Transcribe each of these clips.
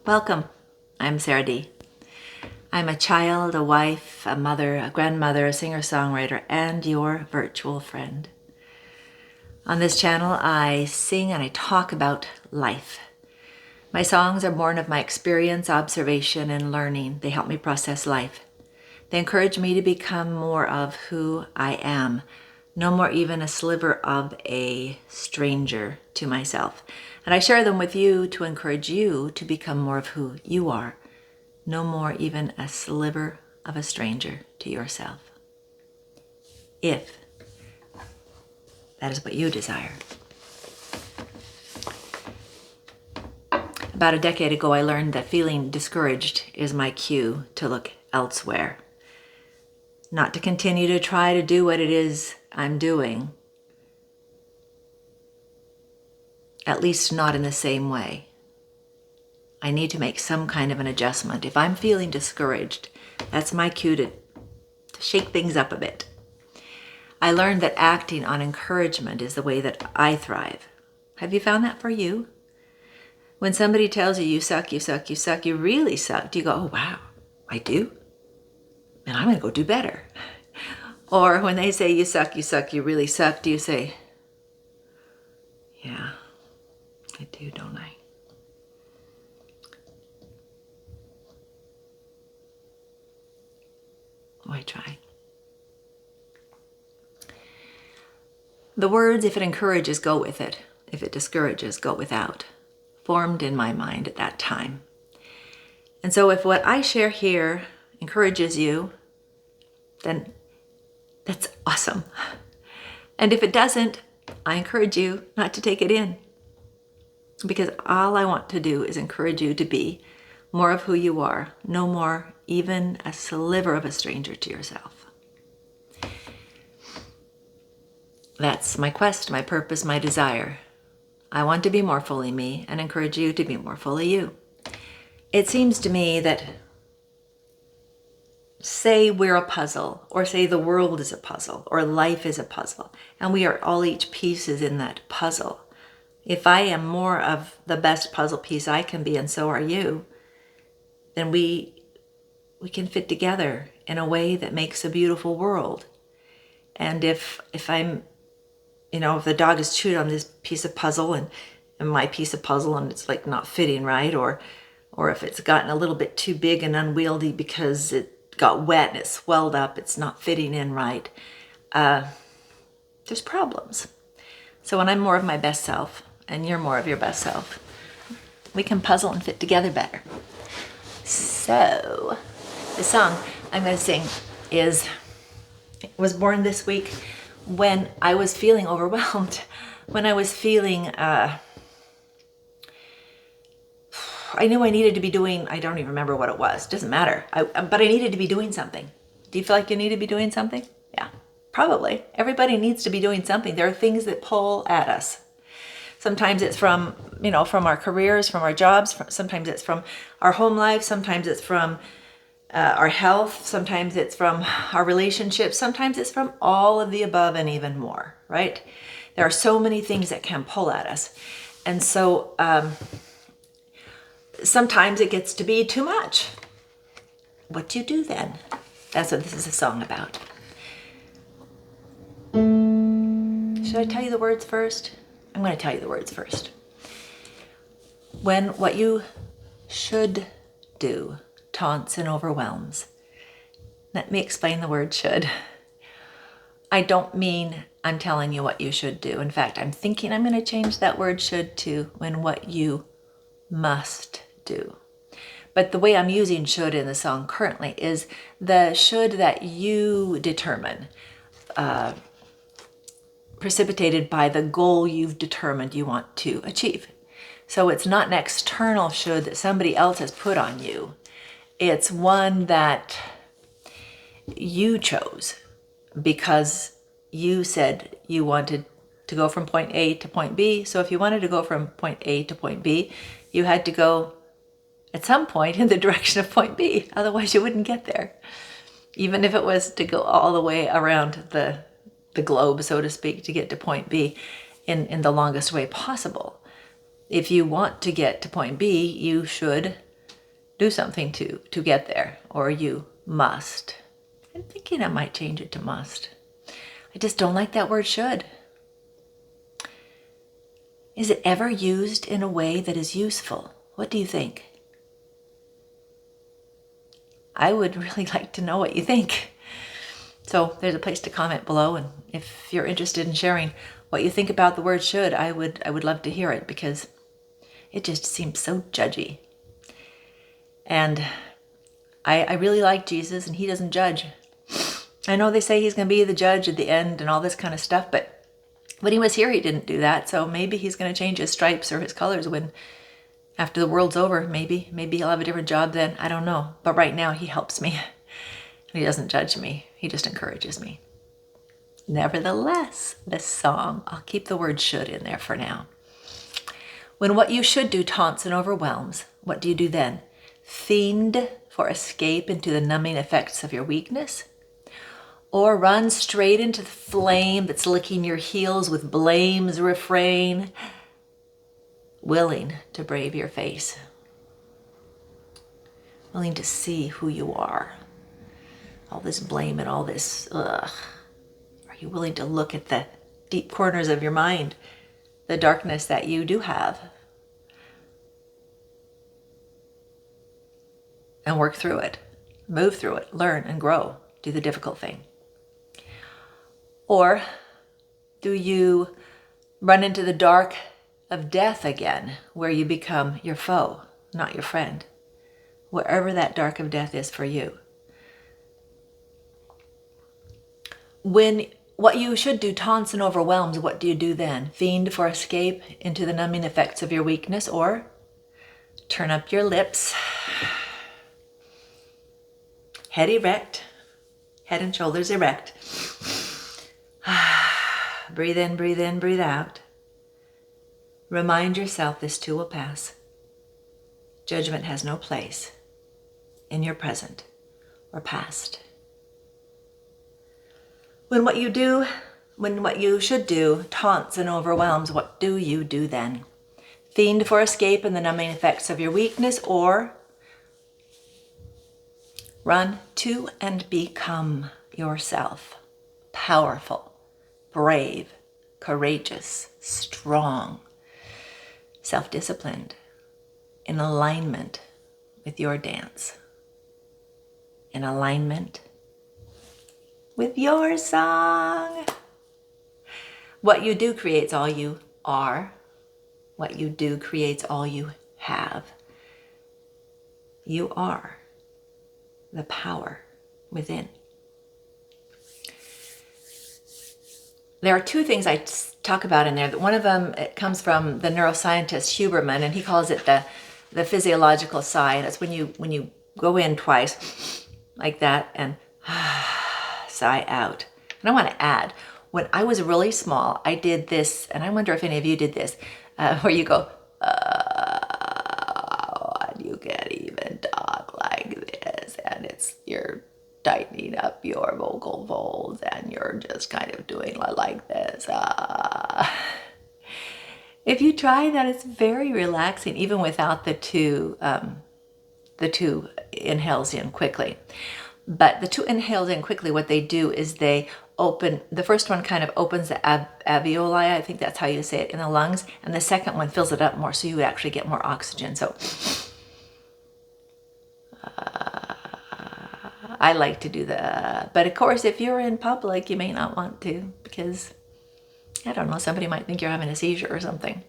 Welcome. I'm Sarah D. I'm a child, a wife, a mother, a grandmother, a singer-songwriter, and your virtual friend. On this channel, I sing and I talk about life. My songs are born of my experience, observation, and learning. They help me process life. They encourage me to become more of who I am, no more even a sliver of a stranger to myself. And I share them with you to encourage you to become more of who you are, no more even a sliver of a stranger to yourself. If that is what you desire. About a decade ago, I learned that feeling discouraged is my cue to look elsewhere. Not to continue to try to do what it is I'm doing, at least not in the same way. I need to make some kind of an adjustment. If I'm feeling discouraged, that's my cue to shake things up a bit. I learned that acting on encouragement is the way that I thrive. Have you found that for you? When somebody tells you, you suck, you suck, you suck, you really suck, do you go, oh wow, I do? And I'm gonna go do better. Or when they say you suck, you really suck, do you say, yeah, I do, don't I? Why try? The words, if it encourages, go with it. If it discourages, go without, formed in my mind at that time. And so if what I share here encourages you, then that's awesome. And if it doesn't, I encourage you not to take it in. Because all I want to do is encourage you to be more of who you are, no more even a sliver of a stranger to yourself. That's my quest, my purpose, my desire. I want to be more fully me and encourage you to be more fully you. It seems to me that say we're a puzzle, or say the world is a puzzle, or life is a puzzle, and we are all each pieces in that puzzle. If I am more of the best puzzle piece I can be, and so are you, then we can fit together in a way that makes a beautiful world. And if I'm, if the dog has chewed on this piece of puzzle and my piece of puzzle and it's like not fitting right, or if it's gotten a little bit too big and unwieldy because it got wet and it swelled up, it's not fitting in right, there's problems. So when I'm more of my best self and you're more of your best self, we can puzzle and fit together better. So the song I'm going to sing was born this week when I was feeling overwhelmed, when I was feeling I knew I needed to be doing, I don't even remember what it was, doesn't matter, but I needed to be doing something. Do you feel like you need to be doing something? Yeah, probably. Everybody needs to be doing something. There are things that pull at us. Sometimes it's from, from our careers, from our jobs, sometimes it's from our home life, sometimes it's from our health, sometimes it's from our relationships, sometimes it's from all of the above and even more, right? There are so many things that can pull at us. And so, sometimes it gets to be too much. What do you do then? That's what this is a song about. Should I tell you the words first? I'm going to tell you the words first. When what you should do taunts and overwhelms. Let me explain the word should. I don't mean I'm telling you what you should do. In fact, I'm thinking I'm going to change that word should to when what you must do. But the way I'm using should in the song currently is the should that you determine, precipitated by the goal you've determined you want to achieve. So it's not an external should that somebody else has put on you. It's one that you chose because you said you wanted to go from point A to point B. So if you wanted to go from point A to point B, you had to go at some point in the direction of point B. Otherwise you wouldn't get there. Even if it was to go all the way around the globe, so to speak, to get to point B in the longest way possible. If you want to get to point B, you should do something to get there, or you must. I'm thinking I might change it to must. I just don't like that word should. Is it ever used in a way that is useful? What do you think? I would really like to know what you think. So there's a place to comment below, and if you're interested in sharing what you think about the word should, I would love to hear it, because it just seems so judgy. And I really like Jesus, and he doesn't judge. I know they say he's going to be the judge at the end and all this kind of stuff, but when he was here, he didn't do that. So maybe he's going to change his stripes or his colors after the world's over. Maybe he'll have a different job then. I don't know. But right now, he helps me. He doesn't judge me. He just encourages me. Nevertheless, this song, I'll keep the word should in there for now. When what you should do taunts and overwhelms, what do you do then? Fiend for escape into the numbing effects of your weakness? Or run straight into the flame that's licking your heels with blame's refrain, willing to brave your face, willing to see who you are. All this blame and all this, ugh. Are you willing to look at the deep corners of your mind, the darkness that you do have, and work through it, move through it, learn and grow, do the difficult thing? Or do you run into the dark of death again, where you become your foe, not your friend? Wherever that dark of death is for you. When what you should do taunts and overwhelms, what do you do then? Fiend for escape into the numbing effects of your weakness? Or turn up your lips, head erect, head and shoulders erect. Breathe in, breathe out. Remind yourself this too will pass. Judgment has no place in your present or past. When what you should do taunts and overwhelms, what do you do then? Fiend for escape in the numbing effects of your weakness, or run to and become yourself. Powerful, brave, courageous, strong, self-disciplined, in alignment with your dance, in alignment with your song. What you do creates all you are. What you do creates all you have. You are the power within. There are two things I talk about in there. One of them, it comes from the neuroscientist Huberman, and he calls it the physiological sigh. And it's when you go in twice like that and sigh out. And I want to add, when I was really small, I did this, and I wonder if any of you did this, where you go, and you can't even talk like this, and you're tightening up your vocal folds, and you're just kind of doing like this. If you try that, it's very relaxing, even without the two inhales in quickly. But the two inhales in quickly, what they do is they open, the first one kind of opens the alveoli, I think that's how you say it, in the lungs, and the second one fills it up more, so you actually get more oxygen. So I like to do but of course, if you're in public, you may not want to, because, I don't know, somebody might think you're having a seizure or something.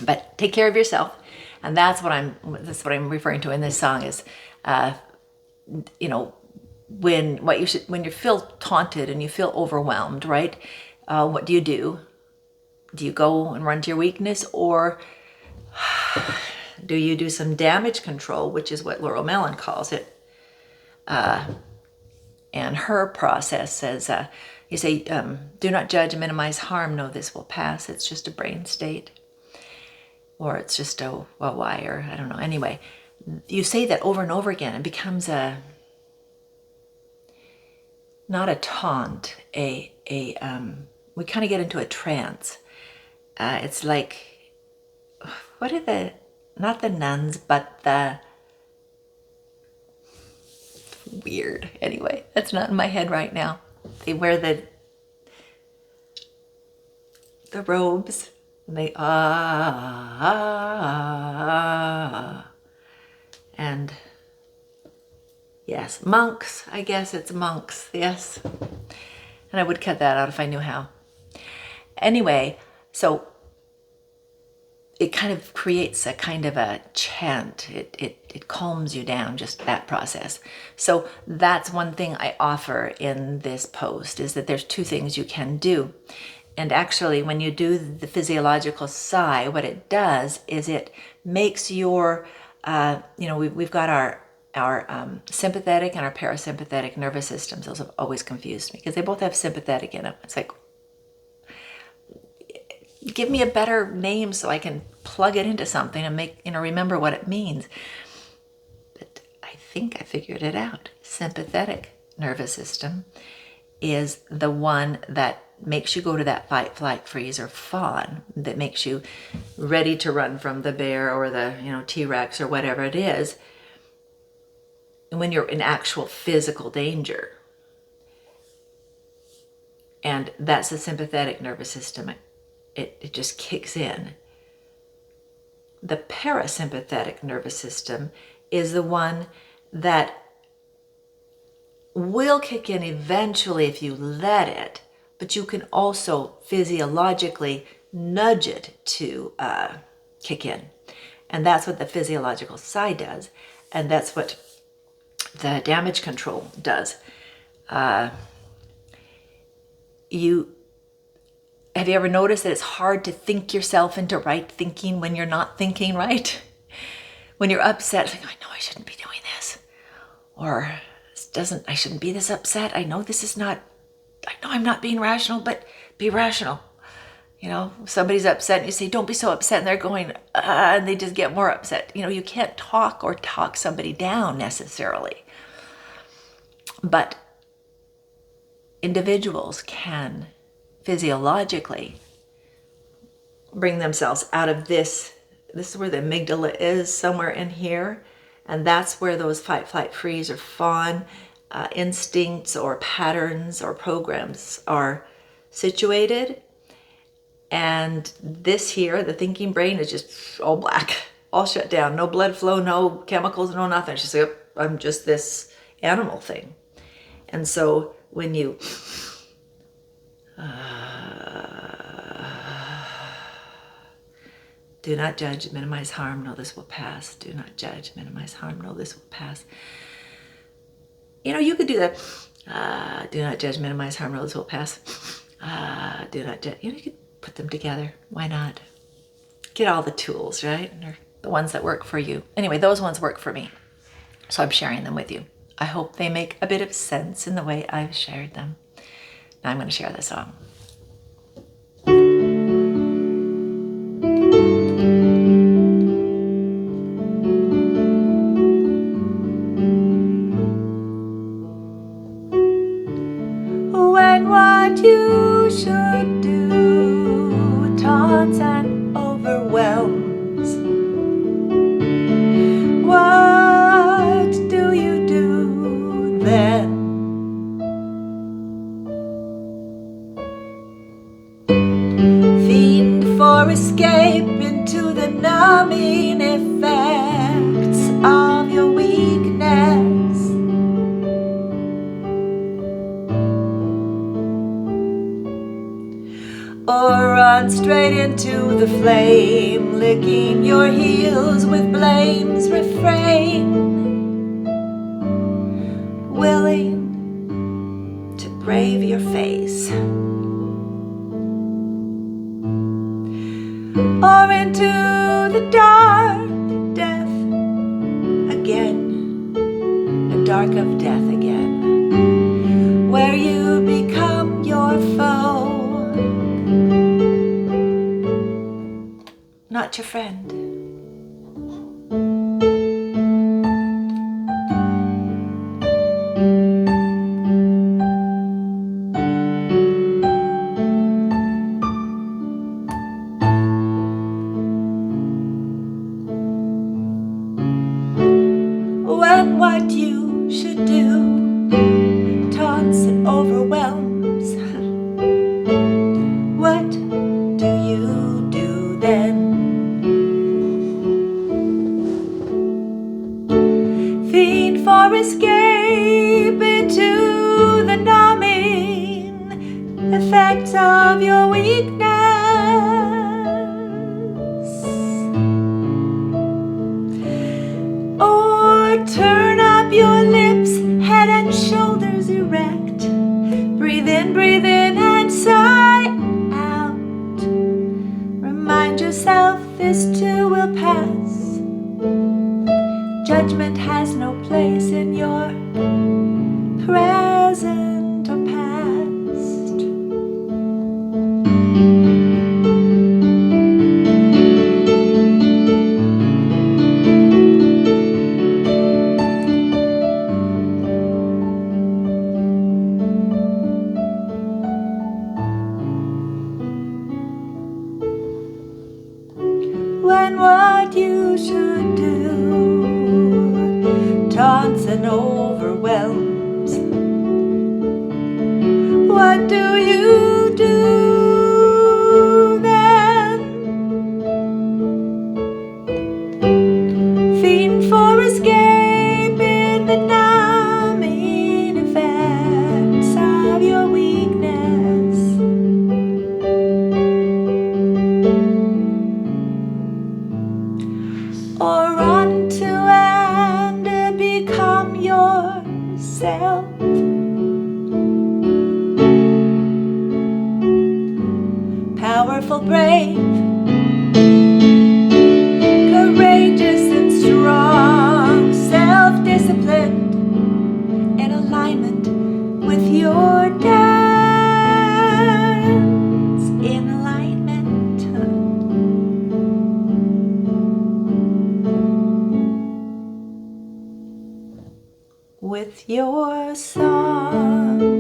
But take care of yourself, and that's what I'm referring to in this song is, when you feel taunted and you feel overwhelmed, right? What do? Do you go and run to your weakness, or do you do some damage control, which is what Laurel Mellon calls it? And her process says, you say, do not judge, minimize harm, know this will pass. It's just a brain state, or it's just a wire, I don't know. Anyway, you say that over and over again. It becomes not a taunt, we kind of get into a trance. It's like, not the nuns, but weird. Anyway, that's not in my head right now. They wear the robes, and they and yes, monks. I guess it's monks. Yes, and I would cut that out if I knew how. Anyway, so it kind of creates a kind of a chant. It calms you down, just that process. So that's one thing I offer in this post, is that there's two things you can do. And actually, when you do the physiological sigh, what it does is it makes your, we've got our sympathetic and our parasympathetic nervous systems. Those have always confused me because they both have sympathetic in them. It's like, give me a better name so I can plug it into something and make, remember what it means. But I think I figured it out. Sympathetic nervous system is the one that makes you go to that fight, flight, freeze, or fawn, that makes you ready to run from the bear or the, T-Rex or whatever it is, when you're in actual physical danger. And that's the sympathetic nervous system. It just kicks in. The parasympathetic nervous system is the one that will kick in eventually if you let it, but you can also physiologically nudge it to kick in. And that's what the physiological sigh does. And that's what the damage control does. Have you ever noticed that it's hard to think yourself into right thinking when you're not thinking right? When you're upset, like, I know I shouldn't be doing this. Or I shouldn't be this upset. I know I'm not being rational, but be rational. Somebody's upset and you say, don't be so upset. And they're going, and they just get more upset. You can't talk somebody down necessarily. But individuals can physiologically bring themselves out of this. This is where the amygdala is, somewhere in here. And that's where those fight, flight, freeze, or fawn instincts or patterns or programs are situated. And this here, the thinking brain, is just all black, all shut down. No blood flow, no chemicals, no nothing. It's just like, I'm just this animal thing. And so when you do not judge, minimize harm, know this will pass. Do not judge, minimize harm, know this will pass. You could do that. Do not judge, minimize harm, know this will pass. Do not judge. You could put them together. Why not? Get all the tools, right? Or the ones that work for you. Anyway, those ones work for me. So I'm sharing them with you. I hope they make a bit of sense in the way I've shared them. Now I'm going to share the song. When what you should do taunts and overwhelms, what do you do then? Fiend for escape into the numbing effects of your weakness. Or run straight into the flame, licking your heels with blame's refrain, willing to brave your face. Or into the dark death again, the dark of death again, where you become your foe, not your friend. When what you should do of your weakness, or turn up your lips, head and shoulders erect. Breathe in and sigh out. Remind yourself this too will pass. Judgment has no place in your present or past. When what you should do taunts and overwhelms, what do you do then? Fiend for escape in the numbing effects of your weakness, or run to and become yourself. Powerful, brave, courageous and strong, self-disciplined, in alignment with your dance, in alignment with your song.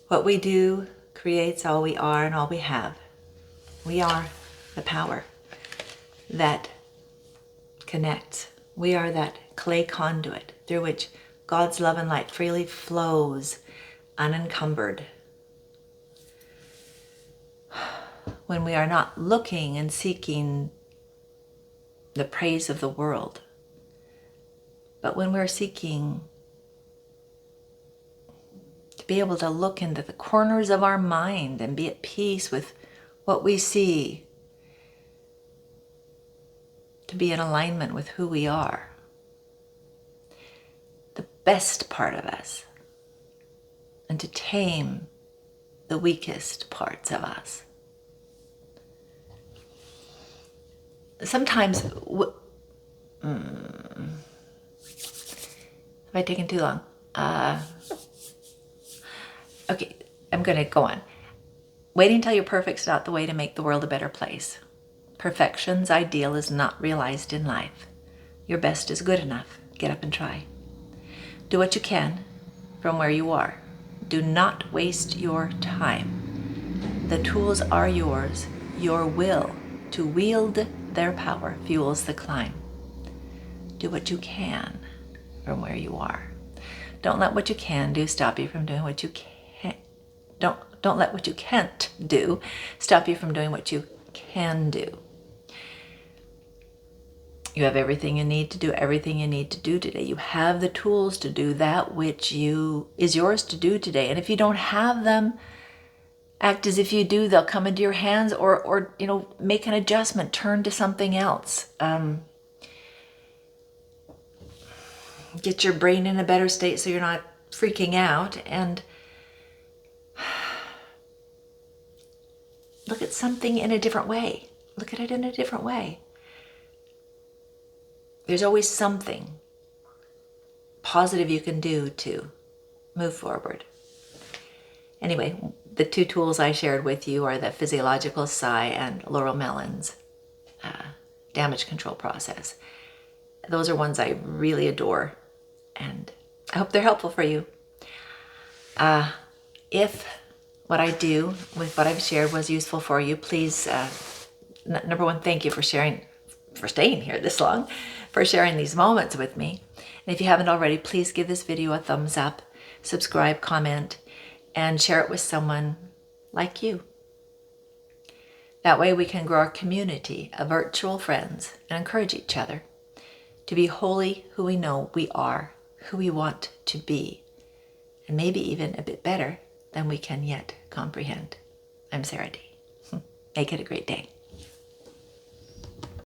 What we do creates all we are and all we have. We are the power that connects. We are that clay conduit through which God's love and light freely flows, unencumbered. When we are not looking and seeking the praise of the world, but when we're seeking to be able to look into the corners of our mind and be at peace with what we see, to be in alignment with who we are, the best part of us, and to tame the weakest parts of us. Sometimes, have I taken too long? Okay, I'm going to go on. Waiting until you're perfect's not the way to make the world a better place. Perfection's ideal is not realized in life. Your best is good enough. Get up and try. Do what you can from where you are. Do not waste your time. The tools are yours. Your will to wield their power fuels the climb. Do what you can from where you are. Don't let what you can do stop you from doing what you can. Don't let what you can't do stop you from doing what you can do. You have everything you need to do everything you need to do today. You have the tools to do that which is yours to do today. And if you don't have them, act as if you do. They'll come into your hands, or make an adjustment. Turn to something else. Get your brain in a better state so you're not freaking out, and look at something in a different way. Look at it in a different way. There's always something positive you can do to move forward. Anyway, the two tools I shared with you are the physiological sigh and Laurel Mellon's damage control process. Those are ones I really adore, and I hope they're helpful for you. If what I do with what I've shared was useful for you, please, number one, thank you for sharing, for staying here this long, for sharing these moments with me. And if you haven't already, please give this video a thumbs up, subscribe, comment, and share it with someone like you. That way we can grow our community of virtual friends and encourage each other to be wholly who we know we are, who we want to be, and maybe even a bit better than we can yet comprehend. I'm Sarah D. Make it a great day.